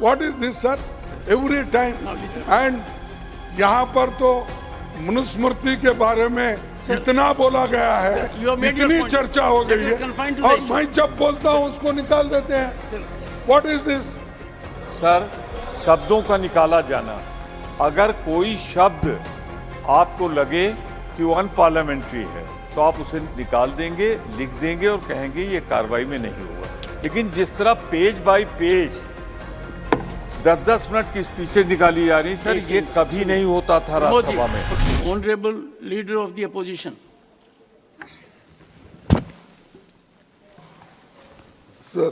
What is this sir, every time? And यहाँ पर तो मनुस्मृति के बारे में इतना बोला गया है, इतनी चर्चा हो गई है, और मैं जब बोलता हूँ उसको निकाल देते हैं। What is this sir? शब्दों का निकाला जाना, अगर कोई शब्द आपको लगे कि वो अनपार्लियामेंट्री है तो आप उसे निकाल देंगे, लिख देंगे और कहेंगे ये कार्रवाई में नहीं हुआ। लेकिन जिस तरह पेज बाय पेज 10-10 मिनट की स्पीचें निकाली जा रही, सर ये कभी नहीं होता था राज्यसभा में। Honourable leader of the opposition. Sir,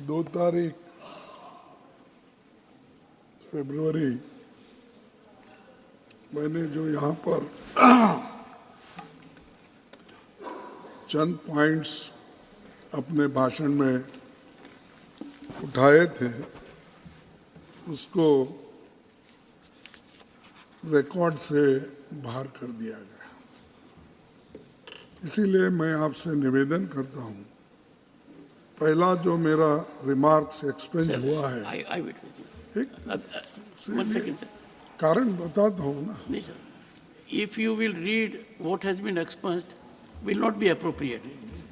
2 तारीख फरवरी मैंने जो यहाँ पर चंद पॉइंट्स अपने भाषण में उठाए थे, उसको रिकॉर्ड से बाहर कर दिया गया। इसीलिए मैं आपसे निवेदन करता हूँ, पहला जो मेरा रिमार्क्स एक्सपेंज हुआ है, कारण बताता हूँ ना। नहीं sir, if you will read what has been expunged will not be appropriate.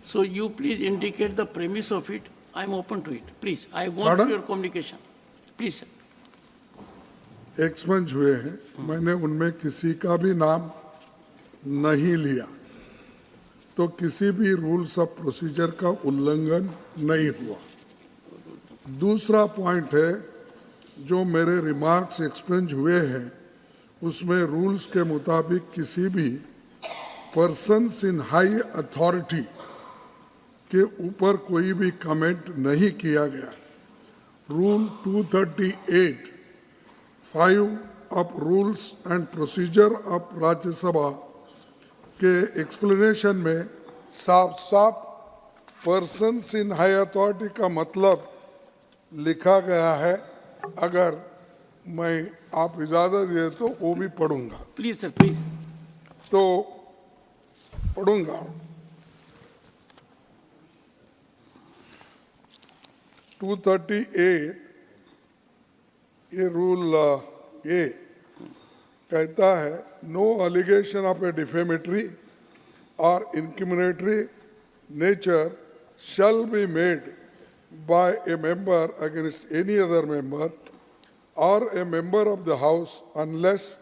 So you please indicate the premise of it. I am open to it. Please, I want your communication. Please, sir. एक्सपेंज हुए हैं, मैंने उनमें किसी का भी नाम नहीं लिया, तो किसी भी रूल्स ऑफ प्रोसीजर का उल्लंघन नहीं हुआ। दूसरा पॉइंट है, जो मेरे रिमार्क्स एक्सपेंज हुए हैं उसमें रूल्स के मुताबिक किसी भी पर्सन्स इन हाई अथॉरिटी के ऊपर कोई भी कमेंट नहीं किया गया। Rule 238(5) of rules and procedure of Rajya Sabha के एक्सप्लेनेशन में साफ साफ पर्सन्स इन हाई अथॉरिटी का मतलब लिखा गया है। अगर मैं आप इजाजत दे तो वो भी पढ़ूंगा। Please sir, please. तो पढ़ूंगा। 238 ये रूल ए कहता है, no allegation of a defamatory और incriminatory nature shall be made by a member against any other member or a member of the House unless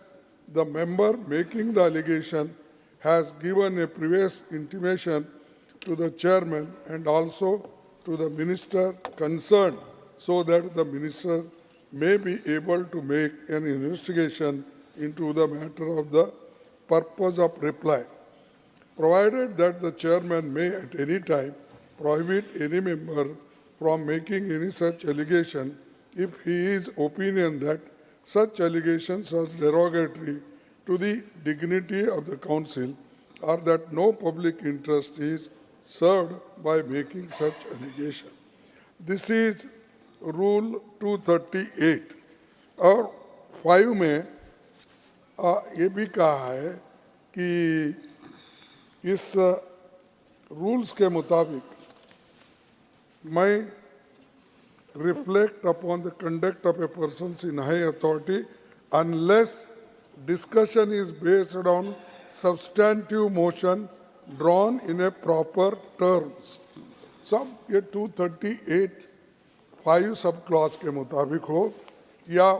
the member making the allegation has given a previous intimation to the chairman and also to the minister concerned, so that the minister may be able to make an investigation into the matter of the purpose of reply, provided that the chairman may at any time prohibit any member from making any such allegation if he is opinion that such allegations are derogatory to the dignity of the council or that no public interest is served by making such allegation. This is rule 238 और 5 में ये भी कहा है कि इस rules के मुताबिक मैं reflect upon the conduct of a person in high authority unless discussion is based on substantive motion drawn in a proper terms. सब ये 238(5) सब क्लॉज के मुताबिक हो या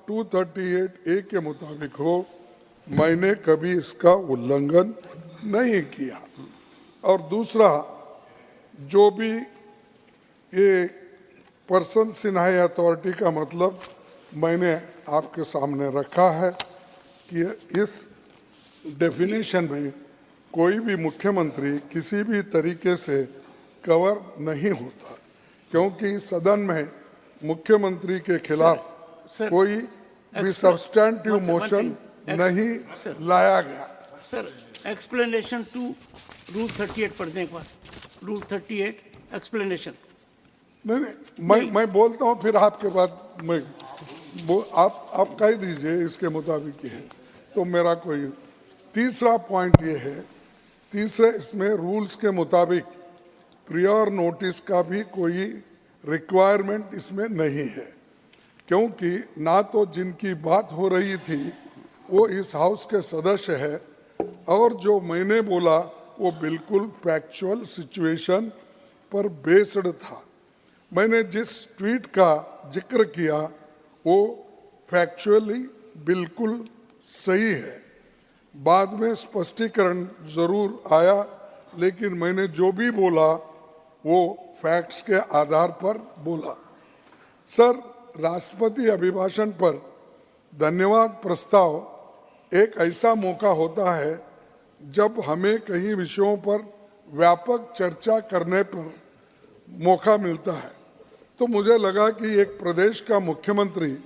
238(a) के मुताबिक हो, मैंने कभी इसका उल्लंघन नहीं किया। और दूसरा, जो भी ये पर्सन इन हाई अथॉरिटी का मतलब मैंने आपके सामने रखा है कि इस डेफिनेशन में कोई भी मुख्यमंत्री किसी भी तरीके से कवर नहीं होता, क्योंकि सदन में मुख्यमंत्री के खिलाफ कोई भी सब्सटेंटिव मोशन नहीं लाया गया। सर, एक्सप्लेनेशन टू रूल 38 पढ़ने के बाद, रूल 38 एक्सप्लेनेशन। नहीं, मैं बोलता हूँ फिर आपके बाद मैं आप कह दीजिए इसके मुताबिक है तो मेरा कोई। तीसरा पॉइंट ये है, तीसरे इसमें रूल्स के मुताबिक प्रियर नोटिस का भी कोई रिक्वायरमेंट इसमें नहीं है, क्योंकि ना तो जिनकी बात हो रही थी वो इस हाउस के सदस्य है, और जो मैंने बोला वो बिल्कुल फैक्चुअल सिचुएशन पर बेस्ड था। मैंने जिस ट्वीट का जिक्र किया वो फैक्चुअली बिल्कुल सही है। बाद में स्पष्टीकरण जरूर आया, लेकिन मैंने जो भी बोला वो फैक्ट्स के आधार पर बोला। सर, राष्ट्रपति अभिभाषण पर धन्यवाद प्रस्ताव एक ऐसा मौका होता है जब हमें कई विषयों पर व्यापक चर्चा करने पर मौका मिलता है। तो मुझे लगा कि एक प्रदेश का मुख्यमंत्री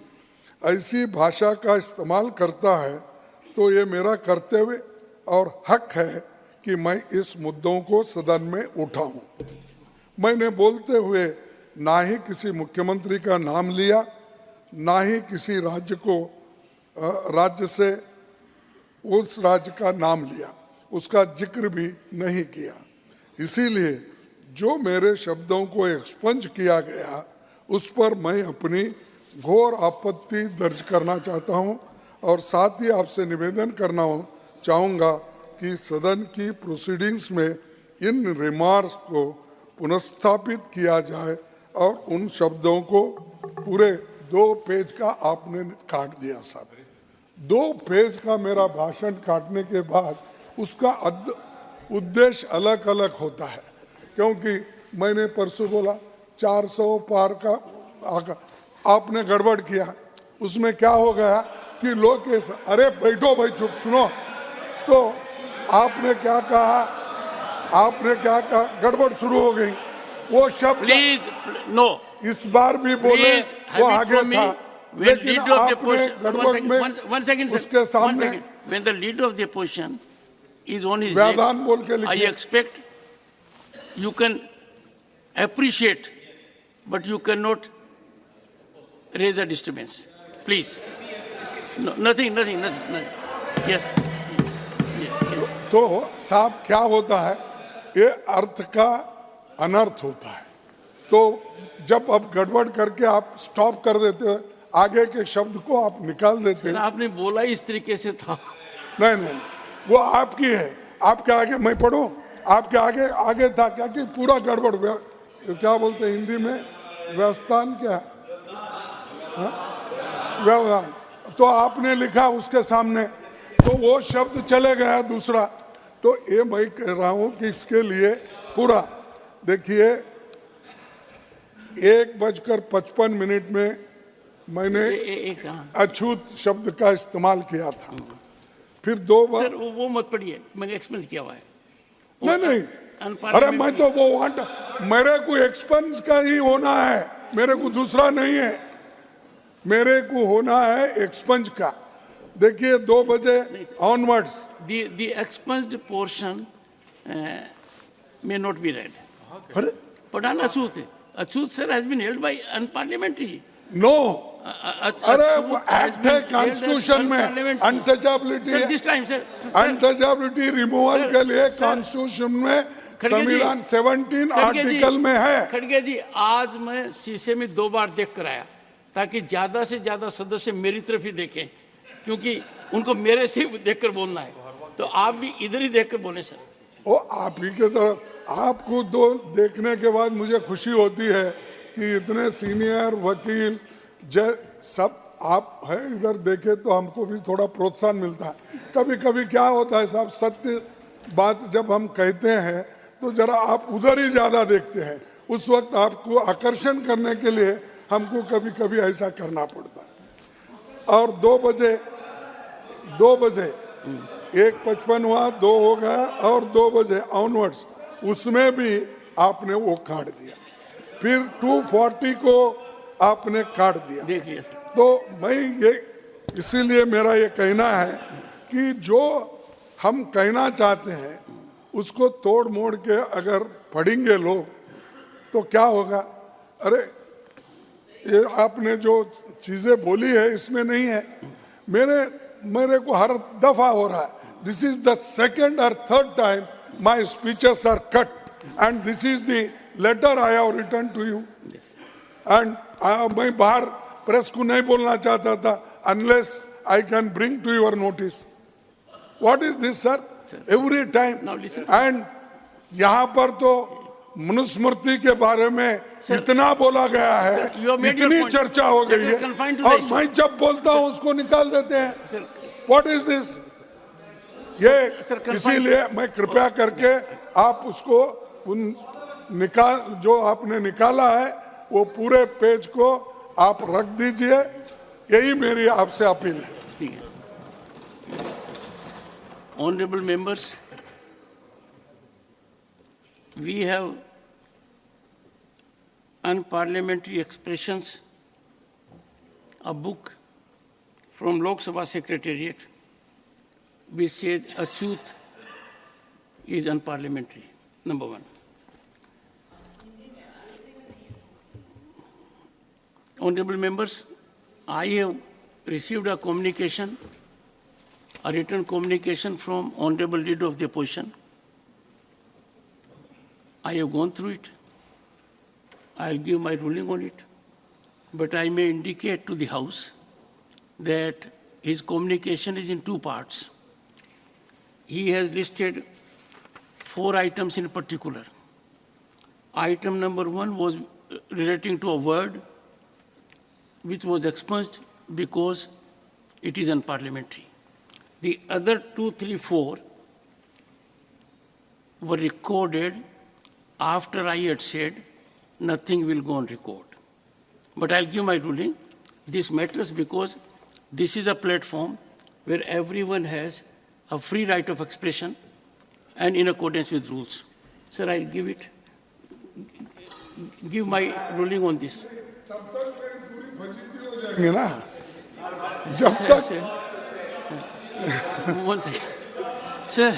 ऐसी भाषा का इस्तेमाल करता है तो ये मेरा कर्तव्य और हक है कि मैं इस मुद्दों को सदन में उठाऊं। मैंने बोलते हुए ना ही किसी मुख्यमंत्री का नाम लिया, ना ही किसी राज्य से उस राज्य का नाम लिया, उसका जिक्र भी नहीं किया। इसीलिए जो मेरे शब्दों को एक्सपंज किया गया उस पर मैं अपनी घोर आपत्ति दर्ज करना चाहता हूं, और साथ ही आपसे निवेदन करना चाहूँगा कि सदन की प्रोसीडिंग्स में इन रिमार्क्स को पुनर्स्थापित किया जाए और उन शब्दों को पूरे 2 पेज का आपने काट दिया साहब। 2 पेज का मेरा भाषण काटने के बाद उसका उद्देश्य अलग अलग होता है, क्योंकि मैंने परसों बोला 400 पार का आपने गड़बड़ किया। उसमें क्या हो गया कि लोग अरे बैठो भाई, चुप सुनो। तो आपने क्या कहा, गड़बड़ शुरू हो गई। वो शब्द प्लीज नो, इस बार भी बोले वो आगे था, लेकिन आपने गड़बड़ में उसके सामने when the leader of the opposition is on his व्यादान बोल के legs, I लिखिए। expect you can appreciate, but you cannot raise a disturbance. Please. No, nothing. Yes. तो साहब क्या होता है, ये अर्थ का अनर्थ होता है। तो जब अब गड़बड़ करके आप स्टॉप कर देते हो, आगे के शब्द को आप निकाल देते हो। आपने बोला इस तरीके से था। नहीं, वो आपकी है। आपके आगे मैं पढ़ूं, आपके आगे था क्या कि पूरा गड़बड़, क्या बोलते हैं हिंदी में, व्यवस्थान क्या, व्यवधान। तो आपने लिखा उसके सामने, तो वो शब्द चले गया दूसरा। तो ये मैं कह रहा हूं कि इसके लिए पूरा देखिए 1:55 में मैंने अछूत शब्द का इस्तेमाल किया था। फिर 2 बार सर वो मत पढ़िए, मैंने एक्सपेंस किया हुआ है। नहीं, अरे मैं तो वो मेरे को एक्सपेंस का ही होना है, मेरे को दूसरा नहीं है, मेरे को होना है एक्सपेंस का। देखिए 2 बजे onwards the expunged portion may not be read. अरे पढ़ाना अछूत है। अछूत sir has been held by unparliamentary. No, अरे एक्ट है कॉन्स्टिट्यूशन में, untouchability Sir, this time, sir. Untouchability removal के लिए कॉन्स्टिट्यूशन में संविधान 17 आर्टिकल में है। खड़गे जी, आज मैं शीशे में 2 बार देख कर आया ताकि ज्यादा से ज्यादा सदस्य मेरी तरफ ही देखें, क्योंकि उनको मेरे से देखकर बोलना है। तो आप भी इधर ही देखकर बोले सर। ओ आप ही के तरफ, आपको 2 देखने के बाद मुझे खुशी होती है कि इतने सीनियर वकील सब आप है, इधर देखे तो हमको भी थोड़ा प्रोत्साहन मिलता है। कभी कभी क्या होता है साहब, सत्य बात जब हम कहते हैं तो जरा आप उधर ही ज्यादा देखते हैं, उस वक्त आपको आकर्षण करने के लिए हमको कभी कभी ऐसा करना पड़ता है। और 2 बजे 1:55 हुआ, 2 हो गया, और 2 बजे ऑनवर्ड्स उसमें भी आपने वो काट दिया। फिर 2:40 को आपने काट दिया। देख लिया। तो मैं ये इसीलिए मेरा ये कहना है कि जो हम कहना चाहते हैं उसको तोड़ मोड़ के अगर पढ़ेंगे लोग तो क्या होगा। अरे ये आपने जो चीजें बोली है इसमें नहीं है, मेरे को हर दफा हो रहा है। This is the 2nd or 3rd time my speeches are cut and this is the letter I have written to you. And मैं बाहर प्रेस को नहीं बोलना चाहता था unless I can bring to your notice. What is this sir? Every time. Now listen. And यहाँ पर तो मनुस्मृति के बारे में इतना बोला गया है, Sir, you have made your इतनी point. चर्चा हो Let गई us है, confine to the और issue. मैं जब बोलता हूँ उसको निकाल देते हैं. Sir, what is this? ये Sir, confine- इसीलिए मैं कृपया करके आप उसको उन जो आपने निकाला है वो पूरे पेज को आप रख दीजिए. यही मेरी आपसे अपील है. ठीक है. Honorable members, we have unparliamentary expressions, a book from Lok Sabha Secretariat which says achut is unparliamentary, number one. Honorable members, I have received a communication, a written communication from Honorable Leader of the Opposition. I have gone through it. I'll give my ruling on it. But I may indicate to the House that his communication is in two parts. He has listed 4 items in particular. Item number 1 was relating to a word which was expunged because it is unparliamentary. The other 2, 3, 4 were recorded after I had said nothing will go on record. But I'll give my ruling. This matters because this is a platform where everyone has a free right of expression and in accordance with rules. Sir, I'll give my ruling on this. जाएंगे ना जब Sir, तक. sir. One second. Sir,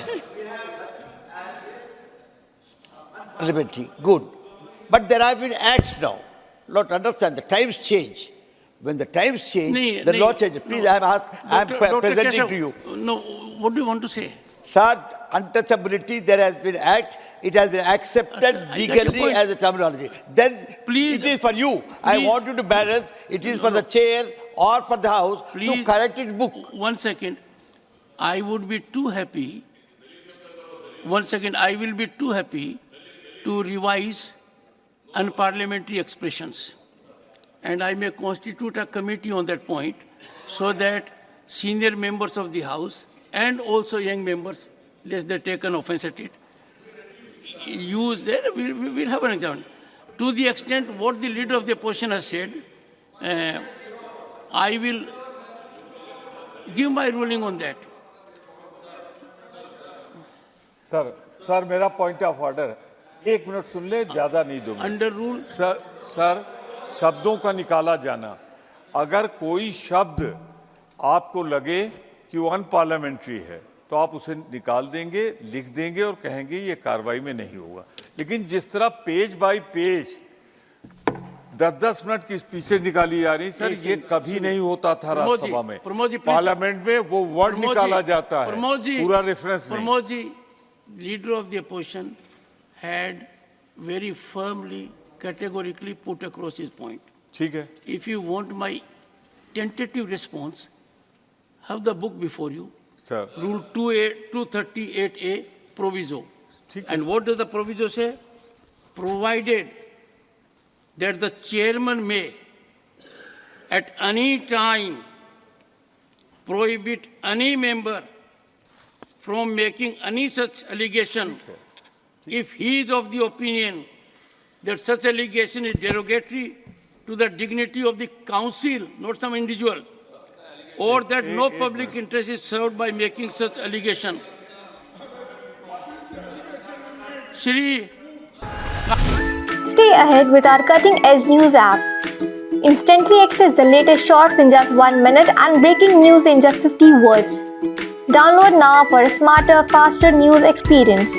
Parliamentary, good. But there have been acts now. Not understand, the times change. When the times change, the law changes. Please, no. I am presenting Keshav, to you. No, what do you want to say? Sir, untouchability, there has been act, it has been accepted I get your legally point. as a terminology. Then Please, it is for you. I please. want you to balance, it is for the chair or for the house to Please. correct its book. 1 second. I would be too happy. 1 second. I will be too happy to revise unparliamentary expressions. And I may constitute a committee on that point so that senior members of the House and also young members, lest they take an offense at it, use that. We'll have an example. To the extent what the leader of the opposition has said, I will give my ruling on that. Sir मेरा point of order 1 minute सुन ले, ज्यादा नहीं दूंगा. Under rule, sir शब्दों का निकाला जाना, अगर कोई शब्द आपको लगे कि वो अनपार्लियामेंट्री है तो आप उसे निकाल देंगे, लिख देंगे और कहेंगे ये कार्रवाई में नहीं होगा. लेकिन जिस तरह पेज बाय पेज 10-10 मिनट की स्पीचेस निकाली जा रही, सर ये कभी नहीं होता था राज्यसभा में. पार्लियामेंट में वो वर्ड निकाला जाता है, पूरा रेफरेंस नहीं. Pramod ji, leader of the opposition had very firmly, categorically put across his point. ठीक है. If you want my tentative response, have the book before you. Sir Rule 238A, proviso. ठीक है. And what does the proviso say? Provided that the chairman may at any time prohibit any member from making any such allegation if he is of the opinion that such allegation is derogatory to the dignity of the council, not some individual, or that no public interest is served by making such allegation. Shri, Stay ahead with our cutting-edge news app. Instantly access the latest shorts in just 1 minute and breaking news in just 50 words. Download now for a smarter, faster news experience.